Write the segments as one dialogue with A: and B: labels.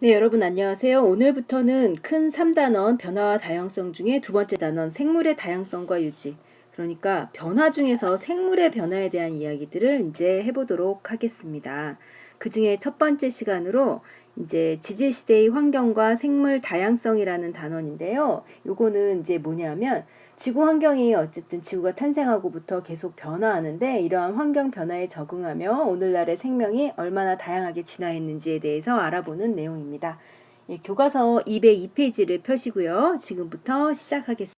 A: 네, 여러분 안녕하세요. 오늘부터는 큰 3단원 변화와 다양성 중에 두 번째 단원 생물의 다양성과 유지. 그러니까 변화 중에서 생물의 변화에 대한 이야기들을 이제 해보도록 하겠습니다. 그 중에 첫 번째 시간으로 이제 지질시대의 환경과 생물 다양성이라는 단원인데요. 요거는 이제 뭐냐면 지구 환경이 어쨌든 지구가 탄생하고부터 계속 변화하는데 이러한 환경 변화에 적응하며 오늘날의 생명이 얼마나 다양하게 진화했는지에 대해서 알아보는 내용입니다. 예, 교과서 202페이지를 펴시고요. 지금부터 시작하겠습니다.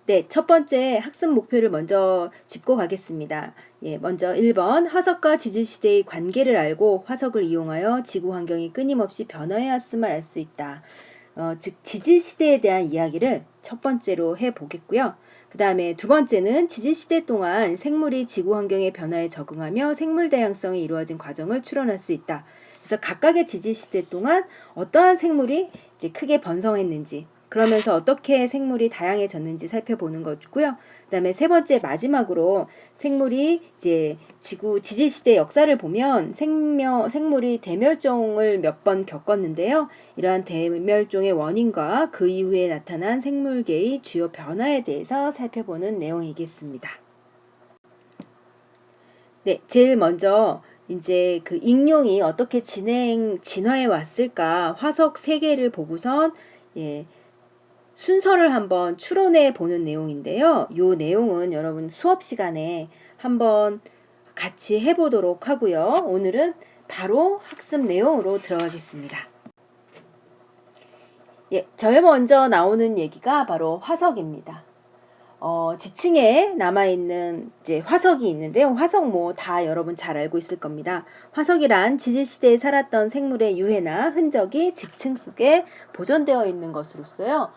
A: 네, 첫 번째 학습 목표를 먼저 짚고 가겠습니다. 예, 먼저 1번 화석과 지질시대의 관계를 알고 화석을 이용하여 지구 환경이 끊임없이 변화해왔음을 알 수 있다. 즉 지질시대에 대한 이야기를 첫 번째로 해보겠고요. 그 다음에 두 번째는 지질시대 동안 생물이 지구 환경의 변화에 적응하며 생물 다양성이 이루어진 과정을 추론할 수 있다. 그래서 각각의 지질시대 동안 어떠한 생물이 이제 크게 번성했는지, 그러면서 어떻게 생물이 다양해졌는지 살펴보는 거고요. 그 다음에 세 번째 마지막으로 생물이 이제 지구 지질시대 역사를 보면 생물이 대멸종을 몇 번 겪었는데요. 이러한 대멸종의 원인과 그 이후에 나타난 생물계의 주요 변화에 대해서 살펴보는 내용이겠습니다. 네, 제일 먼저 이제 그 익룡이 어떻게 진화해 왔을까 화석 3개를 보고선 예, 순서를 한번 추론해 보는 내용인데요. 요 내용은 여러분 수업 시간에 한번 같이 해보도록 하고요. 오늘은 바로 학습 내용으로 들어가겠습니다. 예, 제일 먼저 나오는 얘기가 바로 화석입니다. 지층에 남아있는 이제 화석이 있는데요. 화석 뭐 다 여러분 잘 알고 있을 겁니다. 화석이란 지질시대에 살았던 생물의 유해나 흔적이 지층 속에 보존되어 있는 것으로서요.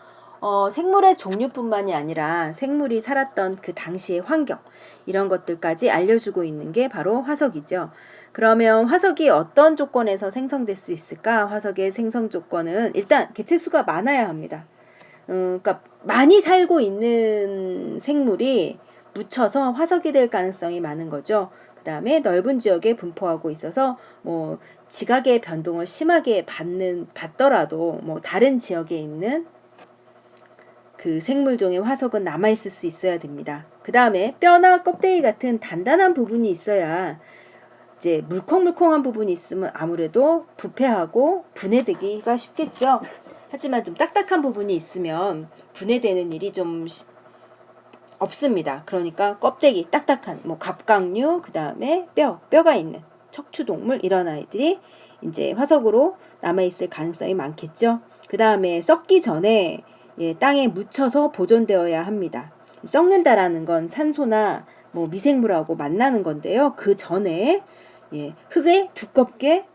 A: 생물의 종류뿐만이 아니라 생물이 살았던 그 당시의 환경, 이런 것들까지 알려주고 있는 게 바로 화석이죠. 그러면 화석이 어떤 조건에서 생성될 수 있을까? 화석의 생성 조건은 일단 개체수가 많아야 합니다. 그러니까 많이 살고 있는 생물이 묻혀서 화석이 될 가능성이 많은 거죠. 그 다음에 넓은 지역에 분포하고 있어서 뭐 지각의 변동을 심하게 받더라도 뭐 다른 지역에 있는 그 생물종의 화석은 남아있을 수 있어야 됩니다. 그 다음에 뼈나 껍데기 같은 단단한 부분이 있어야 이제 물컹물컹한 부분이 있으면 아무래도 부패하고 분해되기가 쉽겠죠. 하지만 좀 딱딱한 부분이 있으면 분해되는 일이 좀 없습니다. 그러니까 껍데기 딱딱한 뭐 갑각류, 그 다음에 뼈가 있는 척추동물, 이런 아이들이 이제 화석으로 남아있을 가능성이 많겠죠. 그 다음에 썩기 전에 땅에 묻혀서 보존되어야 합니다. 썩는다라는 건 산소나 뭐 미생물하고 만나는 건데요. 그 전에 흙에 두껍게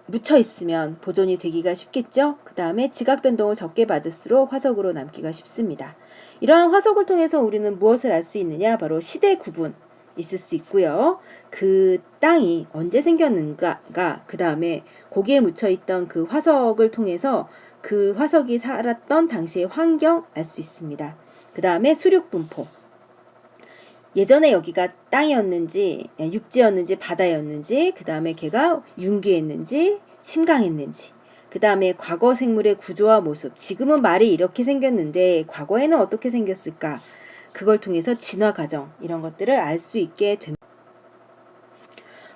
A: 묻혀 있으면 보존이 되기가 쉽겠죠. 그 다음에 지각 변동을 적게 받을수록 화석으로 남기가 쉽습니다. 이러한 화석을 통해서 우리는 무엇을 알 수 있느냐? 바로 시대 구분 있을 수 있고요. 그 땅이 언제 생겼는가, 그 다음에 거기에 묻혀있던 그 화석을 통해서 그 화석이 살았던 당시의 환경 알 수 있습니다. 그 다음에 수륙 분포. 예전에 여기가 땅이었는지 육지였는지 바다였는지, 그 다음에 걔가 융기했는지 침강했는지, 그 다음에 과거 생물의 구조와 모습, 지금은 말이 이렇게 생겼는데 과거에는 어떻게 생겼을까, 그걸 통해서 진화 과정, 이런 것들을 알 수 있게 됩니다.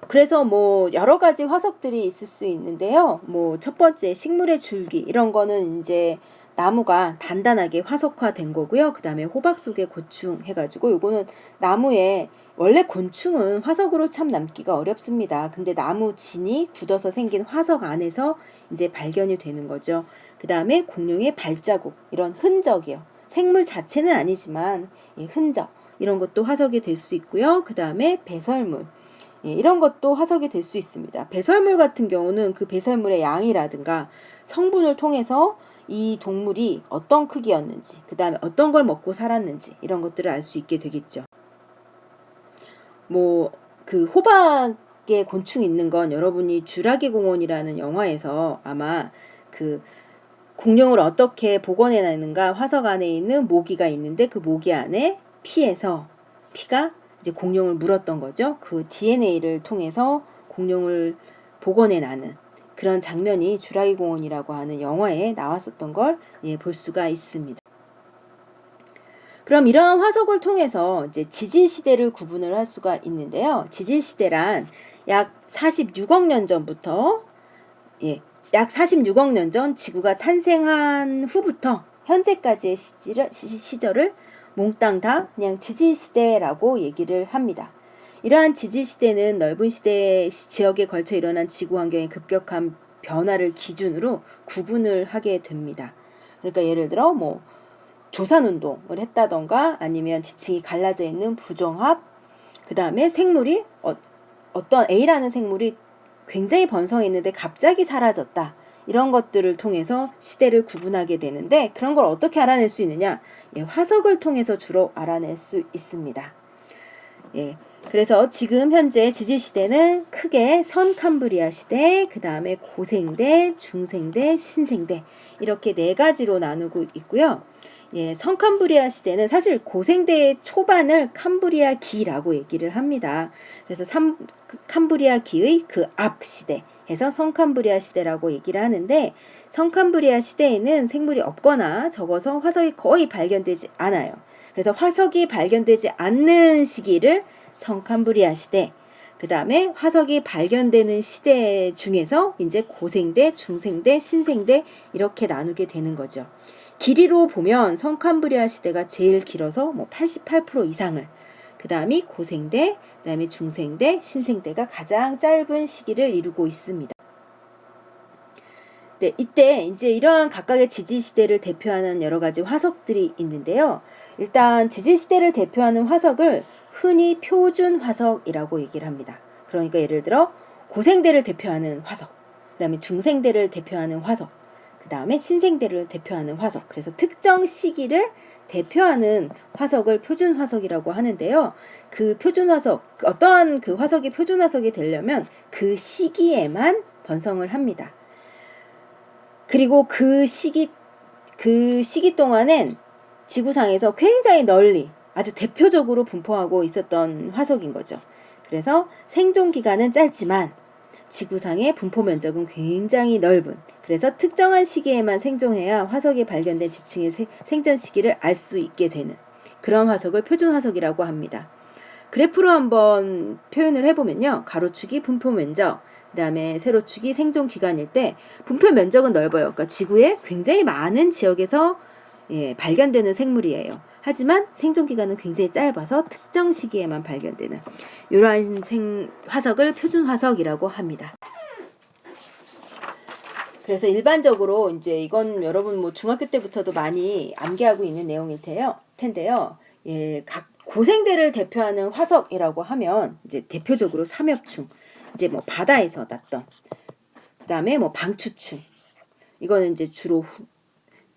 A: 그래서 뭐 여러 가지 화석들이 있을 수 있는데요. 뭐 첫 번째 식물의 줄기, 이런 거는 이제 나무가 단단하게 화석화된 거고요. 그 다음에 호박 속의 곤충 해가지고 요거는 나무에, 원래 곤충은 화석으로 참 남기가 어렵습니다. 근데 나무 진이 굳어서 생긴 화석 안에서 이제 발견이 되는 거죠. 그 다음에 공룡의 발자국, 이런 흔적이요. 생물 자체는 아니지만 이 흔적, 이런 것도 화석이 될 수 있고요. 그 다음에 배설물, 이런 것도 화석이 될 수 있습니다. 배설물 같은 경우는 그 배설물의 양이라든가 성분을 통해서 이 동물이 어떤 크기였는지, 그 다음에 어떤 걸 먹고 살았는지, 이런 것들을 알 수 있게 되겠죠. 뭐 그 호박에 곤충 있는 건 여러분이 쥬라기 공원이라는 영화에서 아마 그 공룡을 어떻게 복원해내는가, 화석 안에 있는 모기가 있는데 그 모기 안에 피가 이제 공룡을 물었던 거죠. 그 DNA를 통해서 공룡을 복원해내는 그런 장면이 주라기 공원이라고 하는 영화에 나왔었던 걸 볼 수가 있습니다. 그럼 이러한 화석을 통해서 이제 지진 시대를 구분을 할 수가 있는데요. 지진 시대란 약 46억 년 전부터 약 46억 년 전 지구가 탄생한 후부터 현재까지의 시절을 몽땅 다 그냥 지진 시대라고 얘기를 합니다. 이러한 지진 시대는 넓은 시대 지역에 걸쳐 일어난 지구 환경의 급격한 변화를 기준으로 구분을 하게 됩니다. 그러니까 예를 들어 뭐 조산운동을 했다던가 아니면 지층이 갈라져 있는 부정합, 그 다음에 생물이 어떤 A라는 생물이 굉장히 번성했는데 갑자기 사라졌다. 이런 것들을 통해서 시대를 구분하게 되는데 그런 걸 어떻게 알아낼 수 있느냐? 화석을 통해서 주로 알아낼 수 있습니다. 그래서 지금 현재 지질시대는 크게 선캄브리아 시대, 그 다음에 고생대, 중생대, 신생대 이렇게 네 가지로 나누고 있고요. 선캄브리아 시대는 사실 고생대의 초반을 캄브리아 기라고 얘기를 합니다. 그래서 캄브리아 기의 그 앞 시대 해서 선캄브리아 시대라고 얘기를 하는데 선캄브리아 시대에는 생물이 없거나 적어서 화석이 거의 발견되지 않아요. 그래서 화석이 발견되지 않는 시기를 선캄브리아 시대, 그 다음에 화석이 발견되는 시대 중에서 이제 고생대, 중생대, 신생대 이렇게 나누게 되는 거죠. 길이로 보면 선캄브리아 시대가 제일 길어서 88% 이상을, 그 다음이 고생대, 그 다음에 중생대, 신생대가 가장 짧은 시기를 이루고 있습니다. 이때 이제 이러한 각각의 지질 시대를 대표하는 여러 가지 화석들이 있는데요. 일단 지질 시대를 대표하는 화석을 흔히 표준 화석이라고 얘기를 합니다. 그러니까 예를 들어 고생대를 대표하는 화석, 그 다음에 중생대를 대표하는 화석, 그 다음에 신생대를 대표하는 화석. 그래서 특정 시기를 대표하는 화석을 표준 화석이라고 하는데요. 그 표준 화석, 어떠한 그 화석이 표준 화석이 되려면 그 시기에만 번성을 합니다. 그리고 그 시기 동안엔 지구상에서 굉장히 널리 아주 대표적으로 분포하고 있었던 화석인 거죠. 그래서 생존 기간은 짧지만 지구상의 분포 면적은 굉장히 넓은, 그래서 특정한 시기에만 생존해야 화석이 발견된 지층의 생전 시기를 알 수 있게 되는 그런 화석을 표준 화석이라고 합니다. 그래프로 한번 표현을 해보면요. 가로축이 분포 면적, 그 다음에 세로축이 생존 기간일 때 분포 면적은 넓어요. 그러니까 지구의 굉장히 많은 지역에서 발견되는 생물이에요. 하지만 생존 기간은 굉장히 짧아서 특정 시기에만 발견되는 이러한 화석을 표준 화석이라고 합니다. 그래서 일반적으로 이제 이건 여러분 중학교 때부터도 많이 암기하고 있는 내용일 텐데요. 각 고생대를 대표하는 화석이라고 하면 이제 대표적으로 삼엽충, 이제 바다에서 났던, 그다음에 방추충, 이거는 이제 주로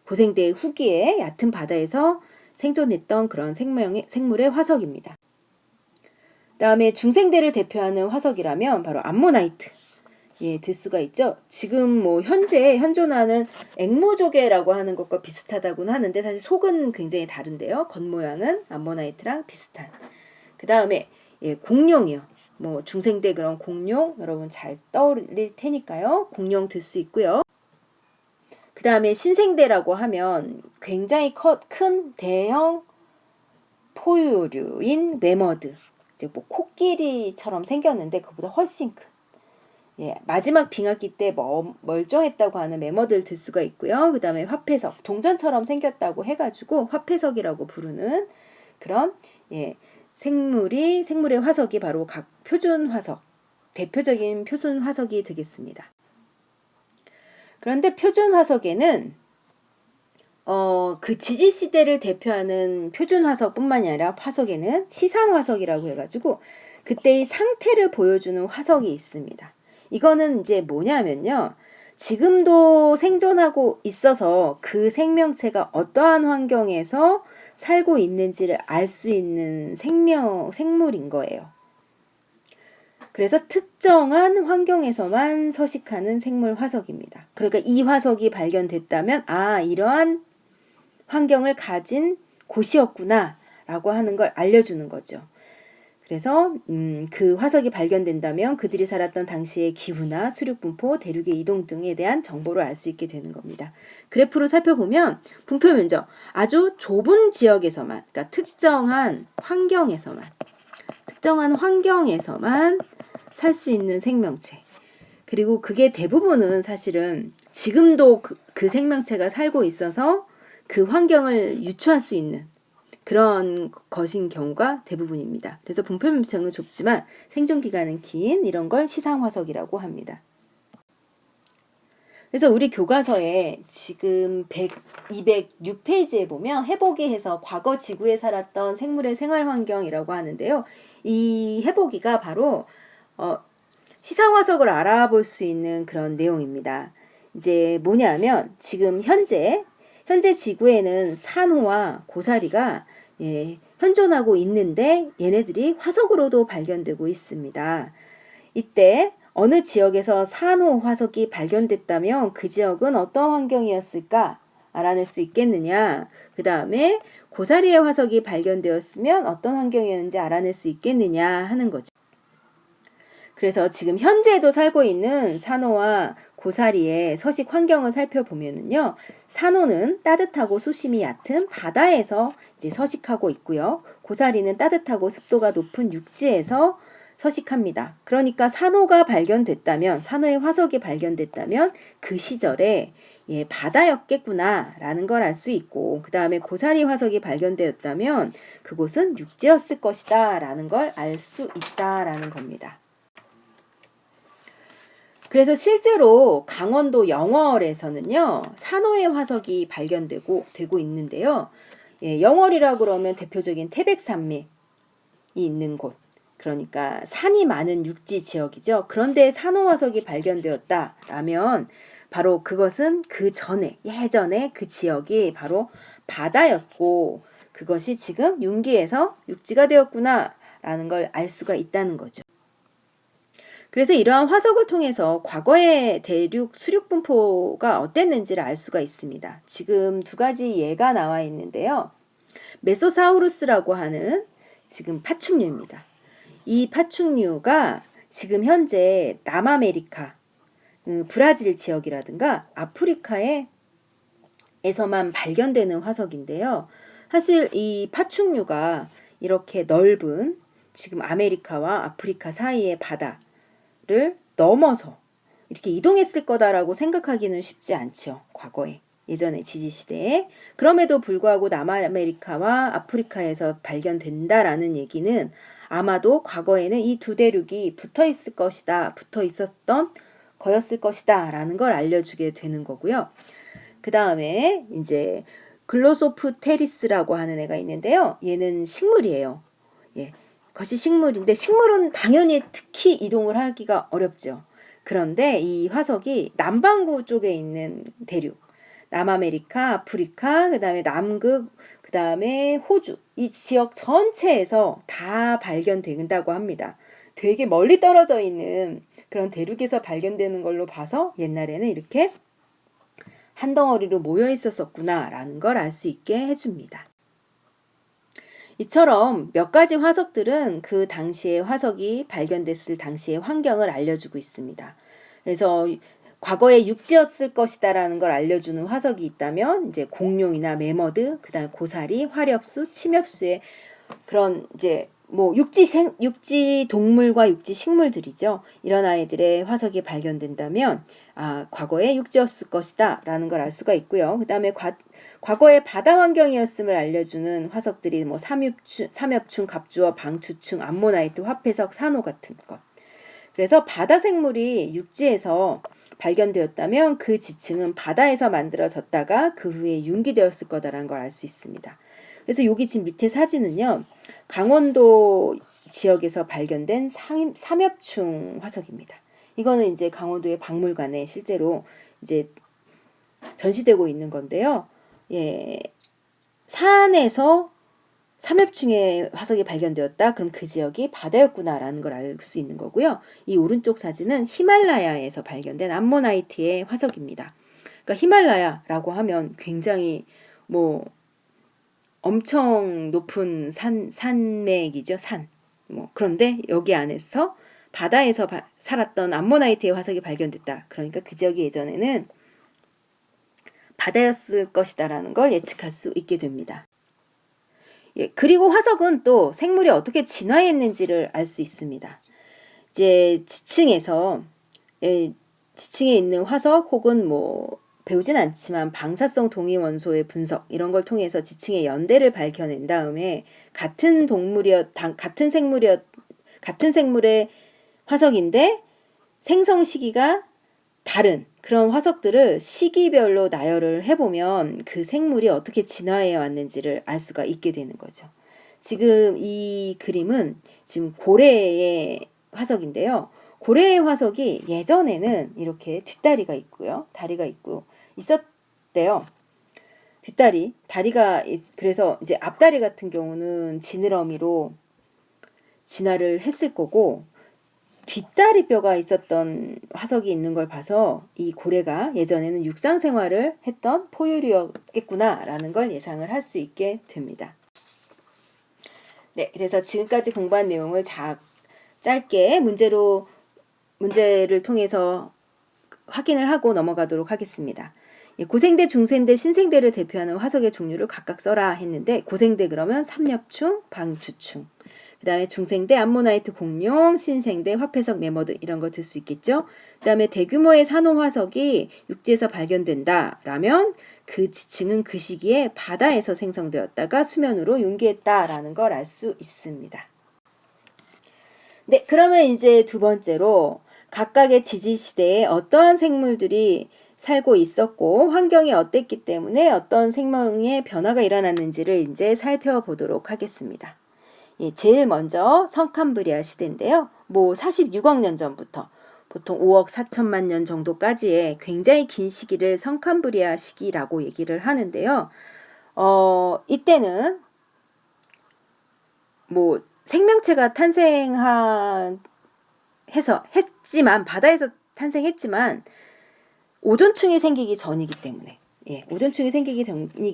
A: 고생대의 후기에 얕은 바다에서 생존했던 그런 생물의 화석입니다. 그다음에 중생대를 대표하는 화석이라면 바로 암모나이트 들 수가 있죠. 지금 현재 현존하는 앵무조개라고 하는 것과 비슷하다고는 하는데 사실 속은 굉장히 다른데요. 겉모양은 암모나이트랑 비슷한. 그 다음에 공룡이요. 중생대 그런 공룡 여러분 잘 떠올릴 테니까요. 공룡 들 수 있고요. 그 다음에 신생대라고 하면 굉장히 큰 대형 포유류인 매머드, 이제 코끼리처럼 생겼는데 그보다 훨씬 큰, 마지막 빙하기 때 멀쩡했다고 하는 매머드를 들 수가 있고요. 그 다음에 화폐석, 동전처럼 생겼다고 해가지고 화폐석이라고 부르는 그런 생물의 화석이 바로 각 표준 화석, 대표적인 표준 화석이 되겠습니다. 그런데 표준 화석에는 그 지질 시대를 대표하는 표준 화석뿐만이 아니라 화석에는 시상 화석이라고 해가지고 그때의 상태를 보여주는 화석이 있습니다. 이거는 이제 뭐냐면요. 지금도 생존하고 있어서 그 생명체가 어떠한 환경에서 살고 있는지를 알 수 있는 생물인 거예요. 그래서 특정한 환경에서만 서식하는 생물 화석입니다. 그러니까 이 화석이 발견됐다면 이러한 환경을 가진 곳이었구나 라고 하는 걸 알려주는 거죠. 그래서 그 화석이 발견된다면 그들이 살았던 당시의 기후나 수륙 분포, 대륙의 이동 등에 대한 정보를 알 수 있게 되는 겁니다. 그래프로 살펴보면 분포 면적 아주 좁은 지역에서만, 그러니까 특정한 환경에서만 살 수 있는 생명체. 그리고 그게 대부분은 사실은 지금도 그 생명체가 살고 있어서 그 환경을 유추할 수 있는 그런 것인 경우가 대부분입니다. 그래서 분포 면적은 좁지만 생존 기간은 긴 이런 걸 시상 화석이라고 합니다. 그래서 우리 교과서에 지금 206페이지에 보면 해보기 해서 과거 지구에 살았던 생물의 생활 환경이라고 하는데요. 이 해보기가 바로 시상 화석을 알아볼 수 있는 그런 내용입니다. 이제 뭐냐면 지금 현재 지구에는 산호와 고사리가 현존하고 있는데 얘네들이 화석으로도 발견되고 있습니다. 이때 어느 지역에서 산호 화석이 발견됐다면 그 지역은 어떤 환경이었을까 알아낼 수 있겠느냐. 그 다음에 고사리의 화석이 발견되었으면 어떤 환경이었는지 알아낼 수 있겠느냐 하는 거죠. 그래서 지금 현재도 살고 있는 산호와 고사리의 서식 환경을 살펴보면은요, 산호는 따뜻하고 수심이 얕은 바다에서 이제 서식하고 있고요. 고사리는 따뜻하고 습도가 높은 육지에서 서식합니다. 그러니까 산호의 화석이 발견됐다면 그 시절에 바다였겠구나라는 걸 알 수 있고, 그 다음에 고사리 화석이 발견되었다면 그곳은 육지였을 것이다라는 걸 알 수 있다라는 겁니다. 그래서 실제로 강원도 영월에서는요, 산호의 화석이 되고 있는데요. 영월이라고 그러면 대표적인 태백산맥이 있는 곳. 그러니까 산이 많은 육지 지역이죠. 그런데 산호 화석이 발견되었다라면 바로 그것은 예전에 그 지역이 바로 바다였고 그것이 지금 융기에서 육지가 되었구나라는 걸 알 수가 있다는 거죠. 그래서 이러한 화석을 통해서 과거의 대륙 수륙 분포가 어땠는지를 알 수가 있습니다. 지금 두 가지 예가 나와 있는데요. 메소사우루스라고 하는 지금 파충류입니다. 이 파충류가 지금 현재 남아메리카, 브라질 지역이라든가 아프리카에서만 발견되는 화석인데요. 사실 이 파충류가 이렇게 넓은 지금 아메리카와 아프리카 사이의 바다를 넘어서 이렇게 이동했을 거다라고 생각하기는 쉽지 않죠. 과거에. 예전에 지지시대에. 그럼에도 불구하고 남아메리카와 아프리카에서 발견된다라는 얘기는 아마도 과거에는 이 두 대륙이 붙어 있었던 거였을 것이다 라는 걸 알려주게 되는 거고요. 그 다음에 이제 글로소프테리스라고 하는 애가 있는데요. 얘는 식물이에요. 그것이 식물인데 식물은 당연히 특히 이동을 하기가 어렵죠. 그런데 이 화석이 남반구 쪽에 있는 대륙, 남아메리카, 아프리카, 그 다음에 남극, 그 다음에 호주, 이 지역 전체에서 다 발견된다고 합니다. 되게 멀리 떨어져 있는 그런 대륙에서 발견되는 걸로 봐서 옛날에는 이렇게 한 덩어리로 모여 있었구나라는 걸 알 수 있게 해줍니다. 이처럼 몇 가지 화석들은 그 당시에 화석이 발견됐을 당시의 환경을 알려주고 있습니다. 그래서 과거에 육지였을 것이다라는 걸 알려주는 화석이 있다면 이제 공룡이나 매머드, 그다음 고사리, 화렵수, 침엽수의 그런 이제 뭐 육지 동물과 육지 식물들이죠. 이런 아이들의 화석이 발견된다면 과거에 육지였을 것이다라는 걸 알 수가 있고요. 그다음에 과거의 바다 환경이었음을 알려주는 화석들이 뭐 삼엽충, 갑주어, 방추충, 암모나이트, 화폐석, 산호 같은 것. 그래서 바다 생물이 육지에서 발견되었다면 그 지층은 바다에서 만들어졌다가 그 후에 융기되었을 거다라는 걸 알 수 있습니다. 그래서 여기 지금 밑에 사진은요. 강원도 지역에서 발견된 삼엽충 화석입니다. 이거는 이제 강원도의 박물관에 실제로 이제 전시되고 있는 건데요. 산에서 삼엽충의 화석이 발견되었다. 그럼 그 지역이 바다였구나라는 걸 알 수 있는 거고요. 이 오른쪽 사진은 히말라야에서 발견된 암모나이트의 화석입니다. 그러니까 히말라야라고 하면 굉장히 뭐 엄청 높은 산맥이죠. 산. 그런데 여기 안에서 바다에서 살았던 암모나이트의 화석이 발견됐다. 그러니까 그 지역이 예전에는 바다였을 것이다라는 걸 예측할 수 있게 됩니다. 예, 그리고 화석은 또 생물이 어떻게 진화했는지를 알 수 있습니다. 이제 지층에서 지층에 있는 화석 혹은 배우진 않지만 방사성 동위 원소의 분석 이런 걸 통해서 지층의 연대를 밝혀낸 다음에 같은 생물의 화석인데 생성 시기가 다른 그런 화석들을 시기별로 나열을 해보면 그 생물이 어떻게 진화해 왔는지를 알 수가 있게 되는 거죠. 지금 이 그림은 지금 고래의 화석인데요. 고래의 화석이 예전에는 이렇게 뒷다리가 있고요. 다리가 있고 있었대요. 다리가 그래서 이제 앞다리 같은 경우는 지느러미로 진화를 했을 거고 뒷다리 뼈가 있었던 화석이 있는 걸 봐서 이 고래가 예전에는 육상 생활을 했던 포유류였겠구나라는 걸 예상을 할 수 있게 됩니다. 네, 그래서 지금까지 공부한 내용을 짧게 문제를 통해서 확인을 하고 넘어가도록 하겠습니다. 고생대, 중생대, 신생대를 대표하는 화석의 종류를 각각 써라 했는데 고생대 그러면 삼엽충, 방주충. 그 다음에 중생대, 암모나이트 공룡, 신생대, 화폐석 메모드 이런 거 들 수 있겠죠. 그 다음에 대규모의 산호 화석이 육지에서 발견된다라면 그 지층은 그 시기에 바다에서 생성되었다가 수면으로 융기했다라는 걸 알 수 있습니다. 네, 그러면 이제 두 번째로 각각의 지질시대에 어떠한 생물들이 살고 있었고 환경이 어땠기 때문에 어떤 생명의 변화가 일어났는지를 이제 살펴보도록 하겠습니다. 예, 제일 먼저 성캄브리아 시대인데요. 46억 년 전부터 보통 5억 4천만 년 정도까지의 굉장히 긴 시기를 성캄브리아 시기라고 얘기를 하는데요. 이때는 생명체가 바다에서 탄생했지만 오존충이 생기기 전이기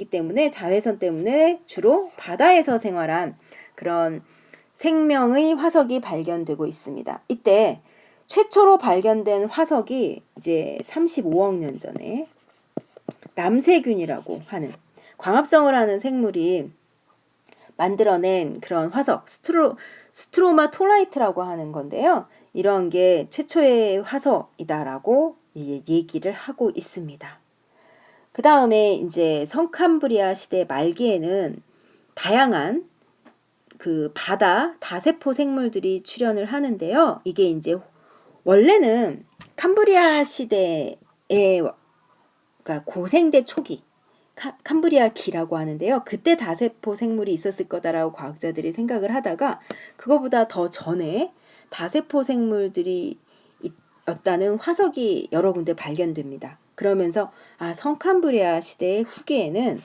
A: 때문에 자외선 때문에 주로 바다에서 생활한 그런 생명의 화석이 발견되고 있습니다. 이때 최초로 발견된 화석이 이제 35억 년 전에 남세균이라고 하는 광합성을 하는 생물이 만들어낸 그런 화석 스트로마톨라이트라고 하는 건데요. 이런 게 최초의 화석이다라고 얘기를 하고 있습니다. 그 다음에 이제 성캄브리아 시대 말기에는 다양한 그 바다 다세포 생물들이 출현을 하는데요. 이게 이제 원래는 캄브리아 시대에 그러니까 고생대 초기 캄브리아기라고 하는데요. 그때 다세포 생물이 있었을 거다라고 과학자들이 생각을 하다가 그거보다 더 전에 다세포 생물들이 였다는 화석이 여러 군데 발견됩니다. 그러면서 성캄브리아 시대의 후기에는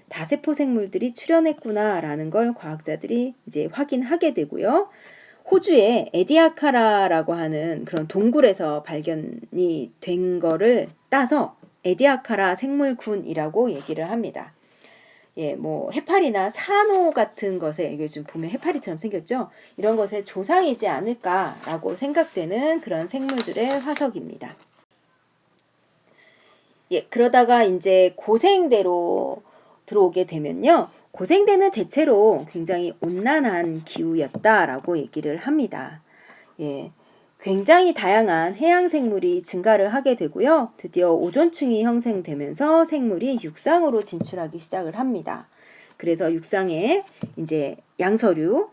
A: 다세포 생물들이 출현했구나라는 걸 과학자들이 이제 확인하게 되고요. 호주의 에디아카라라고 하는 그런 동굴에서 발견이 된 거를 따서 에디아카라 생물군이라고 얘기를 합니다. 예, 해파리나 산호 같은 것에 이게 좀 보면 해파리처럼 생겼죠. 이런 것의 조상이지 않을까라고 생각되는 그런 생물들의 화석입니다. 예, 그러다가 이제 고생대로 들어오게 되면요. 고생대는 대체로 굉장히 온난한 기후였다라고 얘기를 합니다. 예. 굉장히 다양한 해양 생물이 증가를 하게 되고요. 드디어 오존층이 형성되면서 생물이 육상으로 진출하기 시작을 합니다. 그래서 육상에 이제 양서류,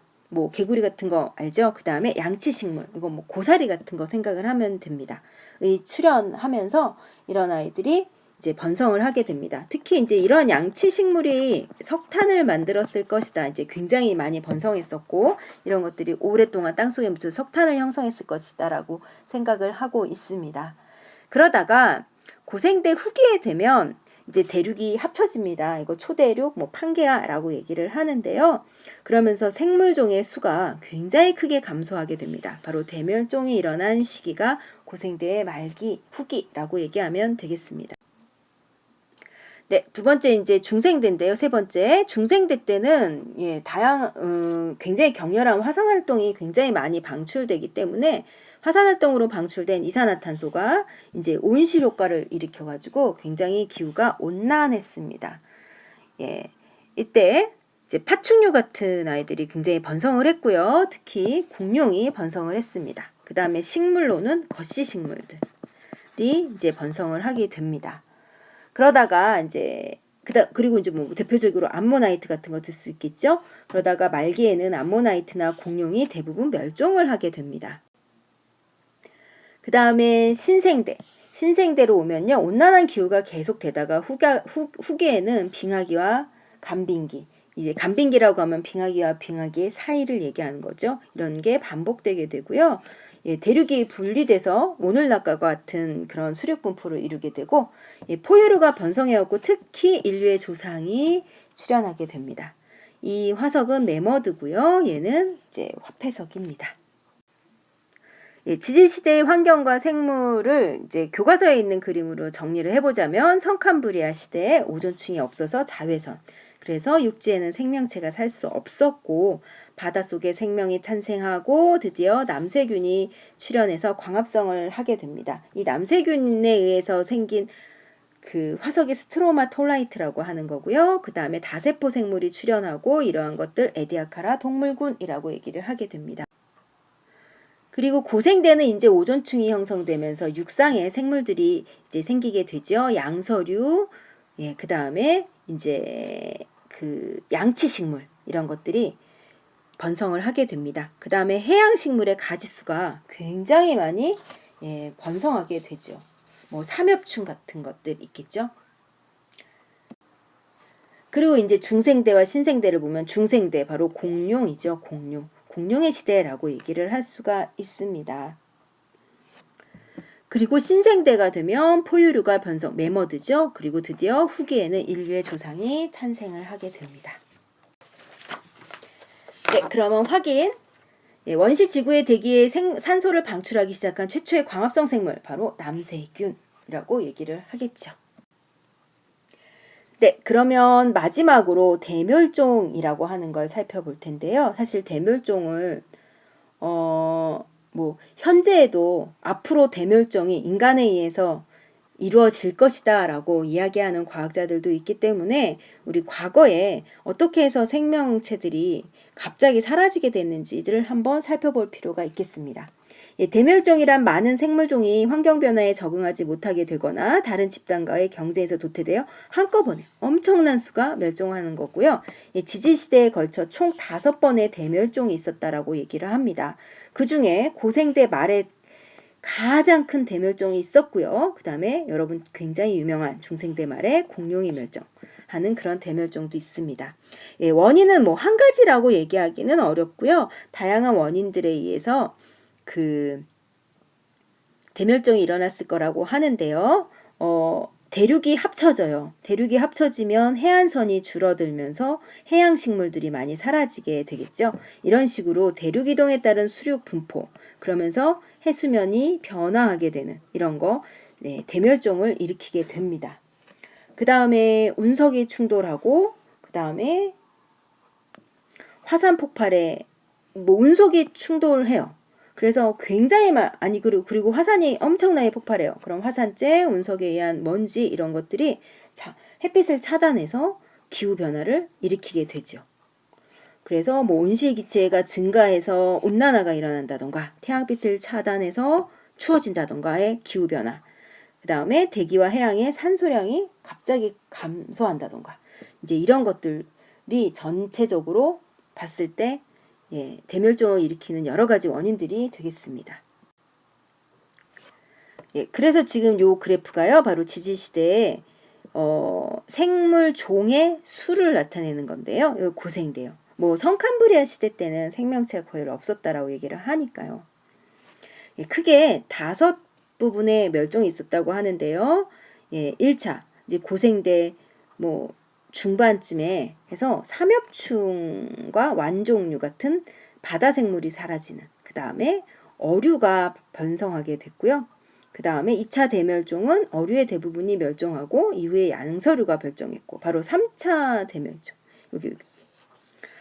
A: 개구리 같은 거 알죠? 그 다음에 양치식물, 이거 고사리 같은 거 생각을 하면 됩니다. 출현하면서 이런 아이들이 이제 번성을 하게 됩니다. 특히 이제 이런 양치식물이 석탄을 만들었을 것이다. 이제 굉장히 많이 번성했었고 이런 것들이 오랫동안 땅속에 묻혀 석탄을 형성했을 것이다라고 생각을 하고 있습니다. 그러다가 고생대 후기에 되면 이제 대륙이 합쳐집니다. 이거 초대륙, 판게아라고 얘기를 하는데요. 그러면서 생물종의 수가 굉장히 크게 감소하게 됩니다. 바로 대멸종이 일어난 시기가 고생대의 말기, 후기라고 얘기하면 되겠습니다. 네, 두 번째 이제 중생대인데요. 세 번째 중생대 때는 굉장히 격렬한 화산 활동이 굉장히 많이 방출되기 때문에 화산 활동으로 방출된 이산화탄소가 이제 온실 효과를 일으켜 가지고 굉장히 기후가 온난했습니다. 예. 이때 이제 파충류 같은 아이들이 굉장히 번성을 했고요. 특히 공룡이 번성을 했습니다. 그다음에 식물로는 거시 식물들이 이제 번성을 하게 됩니다. 그러다가 이제 그리고 이제 뭐 대표적으로 암모나이트 같은 거 들 수 있겠죠. 그러다가 말기에는 암모나이트나 공룡이 대부분 멸종을 하게 됩니다. 그 다음에 신생대로 오면요, 온난한 기후가 계속되다가 후기에는 빙하기와 간빙기, 이제 간빙기라고 하면 빙하기와 빙하기의 사이를 얘기하는 거죠. 이런 게 반복되게 되고요. 대륙이 분리돼서 오늘날과 같은 그런 수륙 분포를 이루게 되고, 포유류가 번성해왔고 특히 인류의 조상이 출현하게 됩니다. 이 화석은 매머드고요. 얘는 이제 화폐석입니다. 지질시대의 환경과 생물을 이제 교과서에 있는 그림으로 정리를 해보자면 성캄브리아 시대에 오존층이 없어서 자외선, 그래서 육지에는 생명체가 살 수 없었고 바닷속에 생명이 탄생하고 드디어 남세균이 출현해서 광합성을 하게 됩니다. 이 남세균에 의해서 생긴 그 화석이 스트로마톨라이트라고 하는 거고요. 그 다음에 다세포 생물이 출현하고 이러한 것들 에디아카라 동물군이라고 얘기를 하게 됩니다. 그리고 고생대는 이제 오존층이 형성되면서 육상의 생물들이 이제 생기게 되죠. 양서류, 그 다음에 이제 그 양치식물 이런 것들이 번성을 하게 됩니다. 그 다음에 해양식물의 가지수가 굉장히 많이 번성하게 되죠. 뭐 삼엽충 같은 것들 있겠죠. 그리고 이제 중생대와 신생대를 보면 중생대 바로 공룡이죠. 공룡의 시대라고 얘기를 할 수가 있습니다. 그리고 신생대가 되면 포유류가 번성, 매머드죠. 그리고 드디어 후기에는 인류의 조상이 탄생을 하게 됩니다. 네, 그러면 확인. 원시 지구의 대기에 산소를 방출하기 시작한 최초의 광합성 생물, 바로 남세균이라고 얘기를 하겠죠. 네, 그러면 마지막으로 대멸종이라고 하는 걸 살펴볼 텐데요. 사실 대멸종을 현재에도 앞으로 대멸종이 인간에 의해서 이루어질 것이다 라고 이야기하는 과학자들도 있기 때문에 우리 과거에 어떻게 해서 생명체들이 갑자기 사라지게 됐는지를 한번 살펴볼 필요가 있겠습니다. 대멸종이란 많은 생물종이 환경변화에 적응하지 못하게 되거나 다른 집단과의 경쟁에서 도태되어 한꺼번에 엄청난 수가 멸종하는 거고요. 지질시대에 걸쳐 총 5번의 대멸종이 있었다라고 얘기를 합니다. 그 중에 고생대 말에 가장 큰 대멸종이 있었고요. 그 다음에 여러분 굉장히 유명한 중생대 말에 공룡이 멸종하는 그런 대멸종도 있습니다. 원인은 뭐 한 가지라고 얘기하기는 어렵고요. 다양한 원인들에 의해서 그 대멸종이 일어났을 거라고 하는데요. 대륙이 합쳐져요. 대륙이 합쳐지면 해안선이 줄어들면서 해양식물들이 많이 사라지게 되겠죠. 이런 식으로 대륙 이동에 따른 수륙 분포, 그러면서 해수면이 변화하게 되는 이런 거, 대멸종을 일으키게 됩니다. 그 다음에 운석이 충돌하고, 그 다음에 화산 폭발에 운석이 충돌해요. 그래서 굉장히 그리고 화산이 엄청나게 폭발해요. 그럼 화산재, 운석에 의한 먼지 이런 것들이 햇빛을 차단해서 기후 변화를 일으키게 되죠. 그래서 뭐 온실기체가 증가해서 온난화가 일어난다던가 태양빛을 차단해서 추워진다던가의 기후 변화. 그 다음에 대기와 해양의 산소량이 갑자기 감소한다던가 이제 이런 것들이 전체적으로 봤을 때 대멸종을 일으키는 여러 가지 원인들이 되겠습니다. 그래서 지금 요 그래프가요, 바로 지질시대에 생물종의 수를 나타내는 건데요. 요 고생대요. 뭐 성캄브리아 시대 때는 생명체가 거의 없었다라고 얘기를 하니까요. 크게 5부분의 멸종이 있었다고 하는데요. 1차 이제 고생대 뭐 중반쯤에 해서 삼엽충과 완종류 같은 바다 생물이 사라지는, 그 다음에 어류가 번성하게 됐고요. 그 다음에 2차 대멸종은 어류의 대부분이 멸종하고 이후에 양서류가 멸종했고, 바로 3차 대멸종. 여기.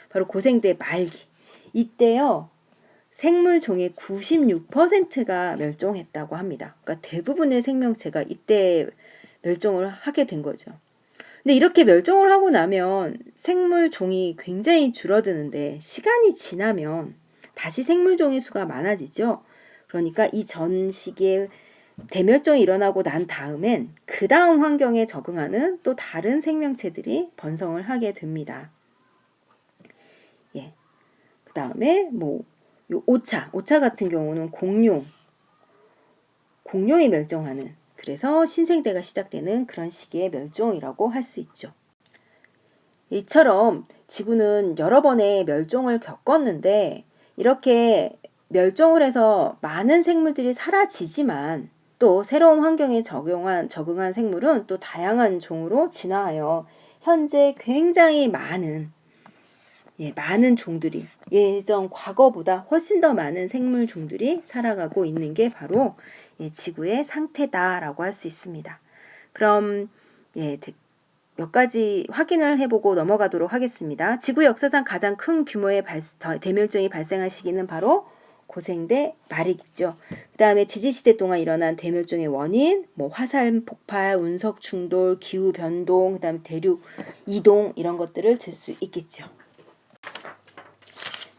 A: 바로 고생대 말기. 이때요, 생물 종의 96%가 멸종했다고 합니다. 그러니까 대부분의 생명체가 이때 멸종을 하게 된 거죠. 근데 이렇게 멸종을 하고 나면 생물 종이 굉장히 줄어드는데 시간이 지나면 다시 생물 종의 수가 많아지죠. 그러니까 이 전 시기에 대멸종이 일어나고 난 다음엔 그 다음 환경에 적응하는 또 다른 생명체들이 번성을 하게 됩니다. 예. 그 다음에 요 오차 같은 경우는 공룡이 멸종하는, 그래서 신생대가 시작되는 그런 시기의 멸종이라고 할 수 있죠. 이처럼 지구는 여러 번의 멸종을 겪었는데 이렇게 멸종을 해서 많은 생물들이 사라지지만 또 새로운 환경에 적응한 생물은 또 다양한 종으로 진화하여 현재 굉장히 많은 종들이, 예전 과거보다 훨씬 더 많은 생물 종들이 살아가고 있는 게 바로 지구의 상태다라고 할 수 있습니다. 그럼 몇 가지 확인을 해보고 넘어가도록 하겠습니다. 지구 역사상 가장 큰 규모의 대멸종이 발생한 시기는 바로 고생대 말이겠죠. 그 다음에 지지시대 동안 일어난 대멸종의 원인, 화산 폭발, 운석 충돌, 기후 변동, 그 다음에 대륙 이동, 이런 것들을 들 수 있겠죠.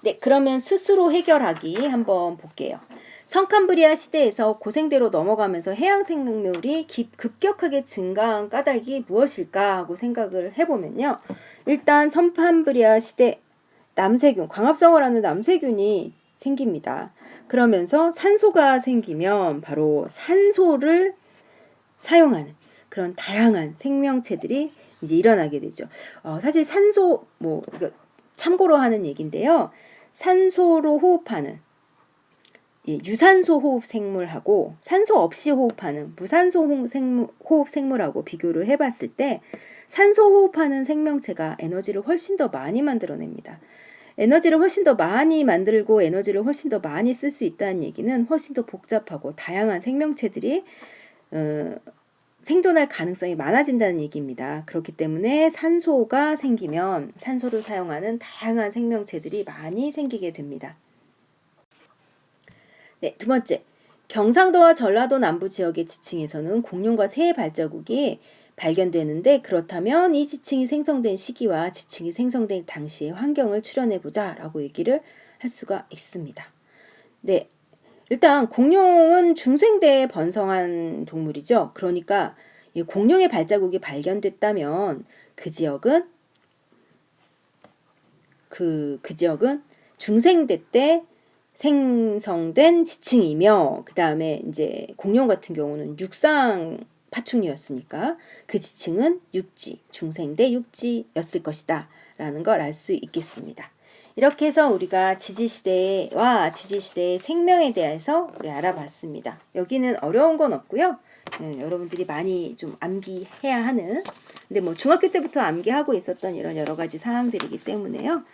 A: 네, 그러면 스스로 해결하기 한번 볼게요. 성캄브리아 시대에서 고생대로 넘어가면서 해양 생물이 급격하게 증가한 까닭이 무엇일까 하고 생각을 해보면요. 일단 성캄브리아 시대 남세균, 광합성어라는 남세균이 생깁니다. 그러면서 산소가 생기면 바로 산소를 사용하는 그런 다양한 생명체들이 이제 일어나게 되죠. 사실 산소, 이거 참고로 하는 얘기인데요. 산소로 호흡하는 유산소 호흡 생물하고 산소 없이 호흡하는 무산소 호흡 생물하고 비교를 해봤을 때 산소 호흡하는 생명체가 에너지를 훨씬 더 많이 만들어냅니다. 에너지를 훨씬 더 많이 만들고 에너지를 훨씬 더 많이 쓸 수 있다는 얘기는 훨씬 더 복잡하고 다양한 생명체들이 생존할 가능성이 많아진다는 얘기입니다. 그렇기 때문에 산소가 생기면 산소를 사용하는 다양한 생명체들이 많이 생기게 됩니다. 네, 두 번째, 경상도와 전라도 남부 지역의 지층에서는 공룡과 새의 발자국이 발견되는데, 그렇다면 이 지층이 생성된 시기와 지층이 생성된 당시의 환경을 추려내보자 라고 얘기를 할 수가 있습니다. 네, 일단 공룡은 중생대에 번성한 동물이죠. 그러니까 이 공룡의 발자국이 발견됐다면 그 지역은 중생대 때 생성된 지층이며, 그 다음에 이제 공룡 같은 경우는 육상 파충류였으니까 그 지층은 육지, 중생대 육지였을 것이다 라는 걸 알 수 있겠습니다. 이렇게 해서 우리가 지지시대와 지지시대의 생명에 대해서 우리 알아봤습니다. 여기는 어려운 건 없고요. 여러분들이 많이 좀 암기해야 하는, 근데 중학교 때부터 암기하고 있었던 이런 여러 가지 사항들이기 때문에요.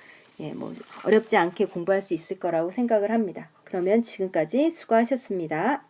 A: 어렵지 않게 공부할 수 있을 거라고 생각을 합니다. 그러면 지금까지 수고하셨습니다.